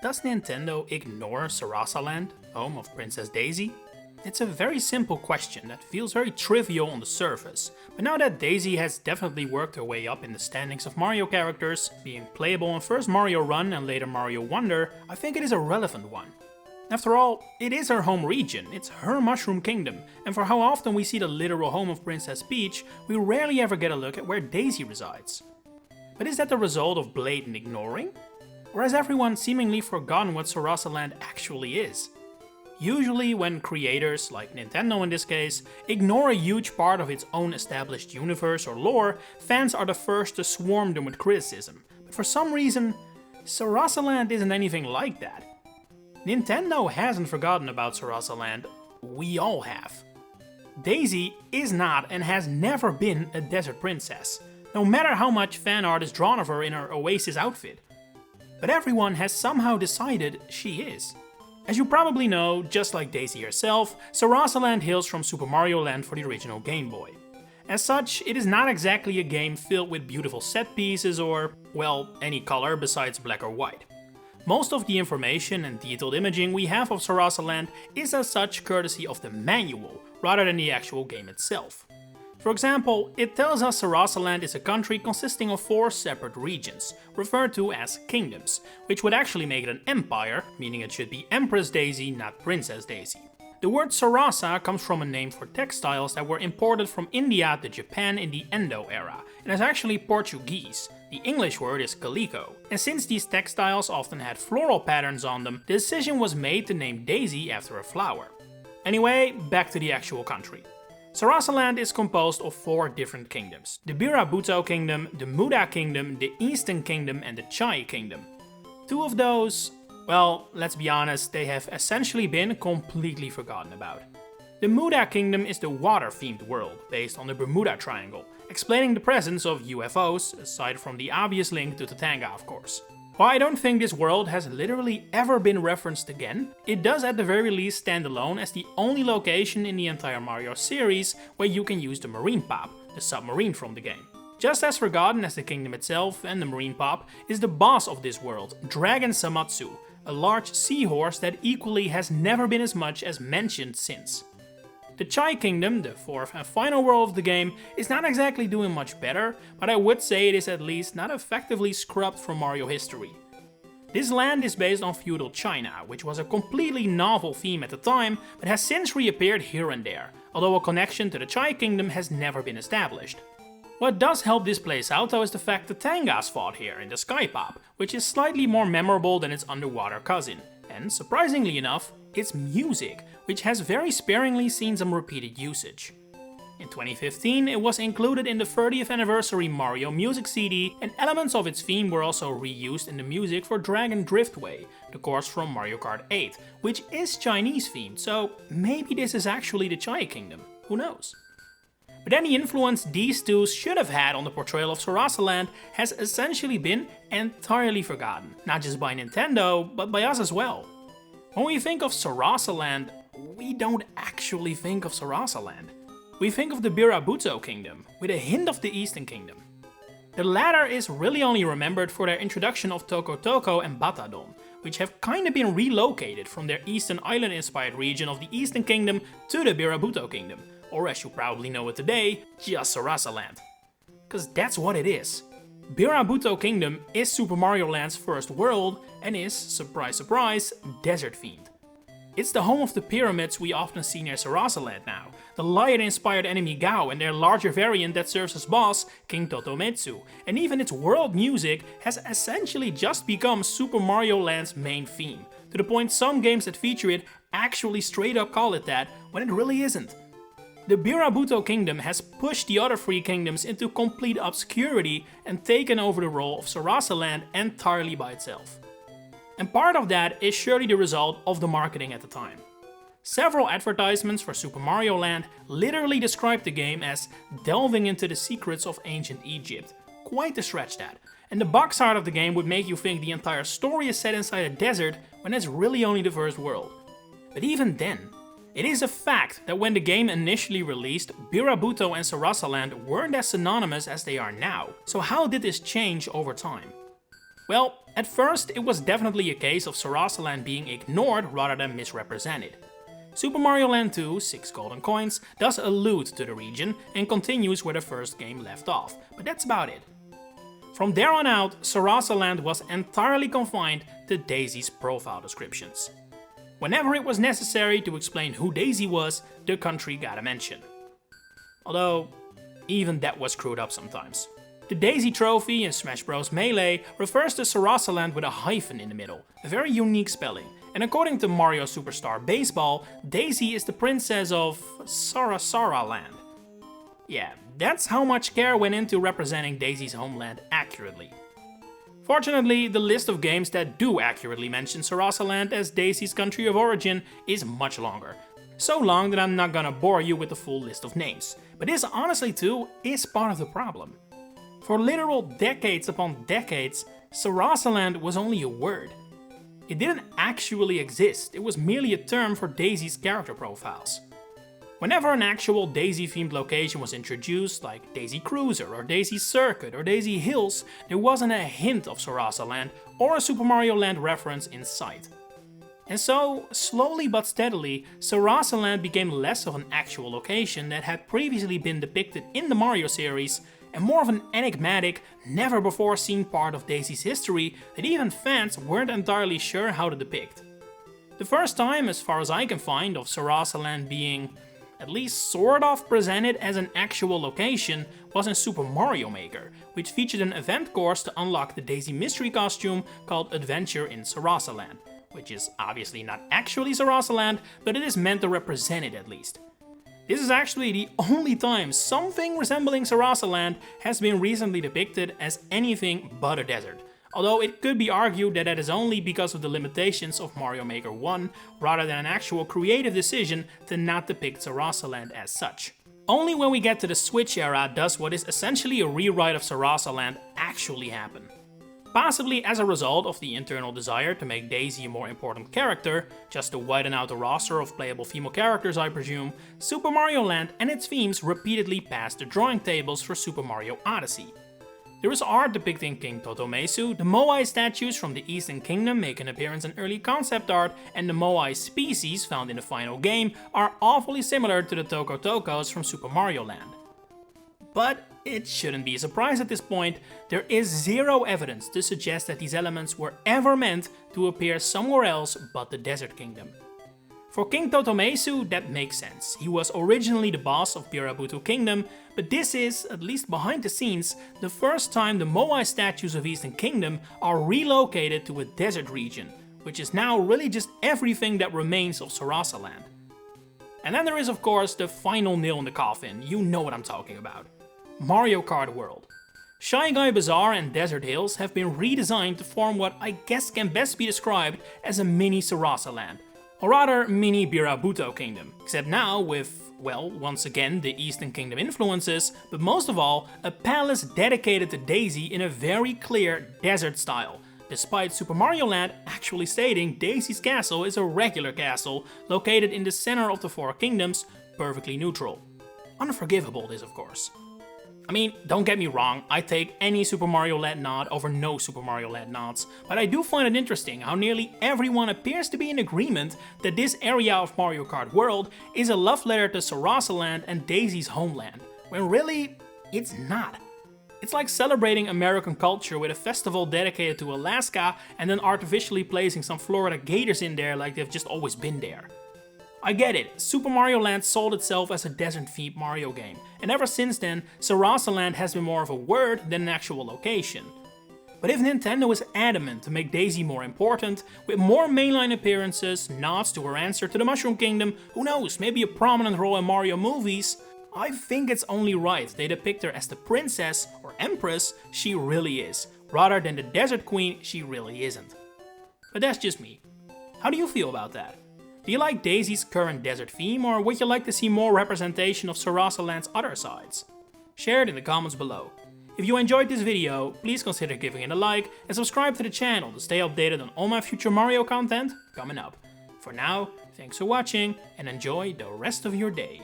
Does Nintendo ignore Sarasaland, home of Princess Daisy? It's a very simple question that feels very trivial on the surface, but now that Daisy has definitely worked her way up in the standings of Mario characters, being playable in first Mario Run and later Mario Wonder, I think it is a relevant one. After all, it is her home region, it's her Mushroom Kingdom, and for how often we see the literal home of Princess Peach, we rarely ever get a look at where Daisy resides. But is that the result of blatant ignoring? Or has everyone seemingly forgotten what Sarasaland actually is? Usually when creators, like Nintendo in this case, ignore a huge part of its own established universe or lore, fans are the first to swarm them with criticism. But for some reason, Sarasaland isn't anything like that. Nintendo hasn't forgotten about Sarasaland, we all have. Daisy is not and has never been a desert princess, no matter how much fan art is drawn of her in her oasis outfit. But everyone has somehow decided she is. As you probably know, just like Daisy herself, Sarasaland hails from Super Mario Land for the original Game Boy. As such, it is not exactly a game filled with beautiful set pieces or, well, any color besides black or white. Most of the information and detailed imaging we have of Sarasaland is as such courtesy of the manual, rather than the actual game itself. For example, it tells us Sarasaland is a country consisting of 4 separate regions, referred to as kingdoms, which would actually make it an empire, meaning it should be Empress Daisy, not Princess Daisy. The word Sarasa comes from a name for textiles that were imported from India to Japan in the Edo era, and is actually Portuguese. The English word is calico, and since these textiles often had floral patterns on them, the decision was made to name Daisy after a flower. Anyway, back to the actual country. Sarasaland is composed of 4 different kingdoms: the Birabuto Kingdom, the Muda Kingdom, the Eastern Kingdom and the Chai Kingdom. 2 of those, well, let's be honest, they have essentially been completely forgotten about. The Muda Kingdom is the water-themed world, based on the Bermuda Triangle, explaining the presence of UFOs, aside from the obvious link to Tatanga of course. While I don't think this world has literally ever been referenced again, it does at the very least stand alone as the only location in the entire Mario series where you can use the Marine Pop, the submarine from the game. Just as forgotten as the kingdom itself and the Marine Pop is the boss of this world, Dragon Samatsu, a large seahorse that equally has never been as much as mentioned since. The Chai Kingdom, the 4th and final world of the game, is not exactly doing much better, but I would say it is at least not effectively scrubbed from Mario history. This land is based on feudal China, which was a completely novel theme at the time, but has since reappeared here and there, although a connection to the Chai Kingdom has never been established. What does help this place out though is the fact that Tangas fought here in the Sky Pop, which is slightly more memorable than its underwater cousin. And surprisingly enough, its music, which has very sparingly seen some repeated usage. In 2015, it was included in the 30th anniversary Mario music CD, and elements of its theme were also reused in the music for Dragon Driftway, the course from Mario Kart 8, which is Chinese themed, so maybe this is actually the Chai Kingdom, who knows. But any influence these 2 should have had on the portrayal of Sarasaland has essentially been entirely forgotten, not just by Nintendo, but by us as well. When we think of Sarasaland, we don't actually think of Sarasaland. We think of the Birabuto Kingdom, with a hint of the Eastern Kingdom. The latter is really only remembered for their introduction of Toko Toko and Batadon, which have kinda been relocated from their Eastern Island-inspired region of the Eastern Kingdom to the Birabuto Kingdom, or as you probably know it today, just Sarasaland. Cause that's what it is. Birabuto Kingdom is Super Mario Land's first world and is, surprise surprise, desert themed. It's the home of the pyramids we often see near Sarasaland now, the lion-inspired enemy Gao and their larger variant that serves as boss, King Totometsu, and even its world music has essentially just become Super Mario Land's main theme, to the point some games that feature it actually straight up call it that, when it really isn't. The Birabuto Kingdom has pushed the other 3 kingdoms into complete obscurity and taken over the role of Sarasaland entirely by itself. And part of that is surely the result of the marketing at the time. Several advertisements for Super Mario Land literally described the game as delving into the secrets of ancient Egypt. Quite a stretch that. And the box art of the game would make you think the entire story is set inside a desert when it's really only the first world. But even then, it is a fact that when the game initially released, Birabuto and Sarasaland weren't as synonymous as they are now. So how did this change over time? Well, at first it was definitely a case of Sarasaland being ignored rather than misrepresented. Super Mario Land 2, 6 Golden Coins, does allude to the region and continues where the first game left off, but that's about it. From there on out, Sarasaland was entirely confined to Daisy's profile descriptions. Whenever it was necessary to explain who Daisy was, the country got a mention. Although, even that was screwed up sometimes. The Daisy trophy in Smash Bros. Melee refers to Sarasaland with a hyphen in the middle, a very unique spelling. And according to Mario Superstar Baseball, Daisy is the princess of Sarasaland. Yeah, that's how much care went into representing Daisy's homeland accurately. Fortunately, the list of games that do accurately mention Sarasaland as Daisy's country of origin is much longer. So long that I'm not gonna bore you with the full list of names. But this honestly too is part of the problem. For literal decades upon decades, Sarasaland was only a word. It didn't actually exist, it was merely a term for Daisy's character profiles. Whenever an actual Daisy-themed location was introduced, like Daisy Cruiser or Daisy Circuit or Daisy Hills, there wasn't a hint of Sarasaland or a Super Mario Land reference in sight. And so, slowly but steadily, Sarasaland became less of an actual location that had previously been depicted in the Mario series, and more of an enigmatic, never-before-seen part of Daisy's history that even fans weren't entirely sure how to depict. The first time, as far as I can find, of Sarasaland being at least sort of presented as an actual location was in Super Mario Maker, which featured an event course to unlock the Daisy mystery costume called Adventure in Sarasaland, which is obviously not actually Sarasaland, but it is meant to represent it at least. This is actually the only time something resembling Sarasaland has been recently depicted as anything but a desert, although it could be argued that is only because of the limitations of Mario Maker 1 rather than an actual creative decision to not depict Sarasaland as such. Only when we get to the Switch era does what is essentially a rewrite of Sarasaland actually happen. Possibly as a result of the internal desire to make Daisy a more important character, just to widen out the roster of playable female characters I presume, Super Mario Land and its themes repeatedly passed the drawing tables for Super Mario Odyssey. There is art depicting King Totomesu, the Moai statues from the Eastern Kingdom make an appearance in early concept art, and the Moai species found in the final game are awfully similar to the Toko Tokos from Super Mario Land. But it shouldn't be a surprise at this point, there is zero evidence to suggest that these elements were ever meant to appear somewhere else but the Desert Kingdom. For King Totomesu, that makes sense. He was originally the boss of Birabuto Kingdom, but this is, at least behind the scenes, the first time the Moai statues of Eastern Kingdom are relocated to a desert region, which is now really just everything that remains of Sarasaland. And then there is of course the final nail in the coffin, you know what I'm talking about. Mario Kart World. Shy Guy Bazaar and Desert Hills have been redesigned to form what I guess can best be described as a mini Sarasaland, or rather mini Birabuto Kingdom, except now with, well, once again the Eastern Kingdom influences, but most of all, a palace dedicated to Daisy in a very clear desert style, despite Super Mario Land actually stating Daisy's castle is a regular castle located in the center of the four kingdoms, perfectly neutral. Unforgivable this of course. I mean, don't get me wrong, I take any Super Mario Land nod over no Super Mario Land nods, but I do find it interesting how nearly everyone appears to be in agreement that this area of Mario Kart World is a love letter to Sarasaland and Daisy's homeland, when really, it's not. It's like celebrating American culture with a festival dedicated to Alaska and then artificially placing some Florida gators in there like they've just always been there. I get it, Super Mario Land sold itself as a desert-themed Mario game, and ever since then, Sarasaland has been more of a word than an actual location. But if Nintendo is adamant to make Daisy more important, with more mainline appearances, nods to her answer to the Mushroom Kingdom, who knows, maybe a prominent role in Mario movies, I think it's only right they depict her as the princess, or empress, she really is, rather than the desert queen she really isn't. But that's just me. How do you feel about that? Do you like Daisy's current desert theme, or would you like to see more representation of Sarasaland's other sides? Share it in the comments below. If you enjoyed this video, please consider giving it a like and subscribe to the channel to stay updated on all my future Mario content coming up. For now, thanks for watching and enjoy the rest of your day.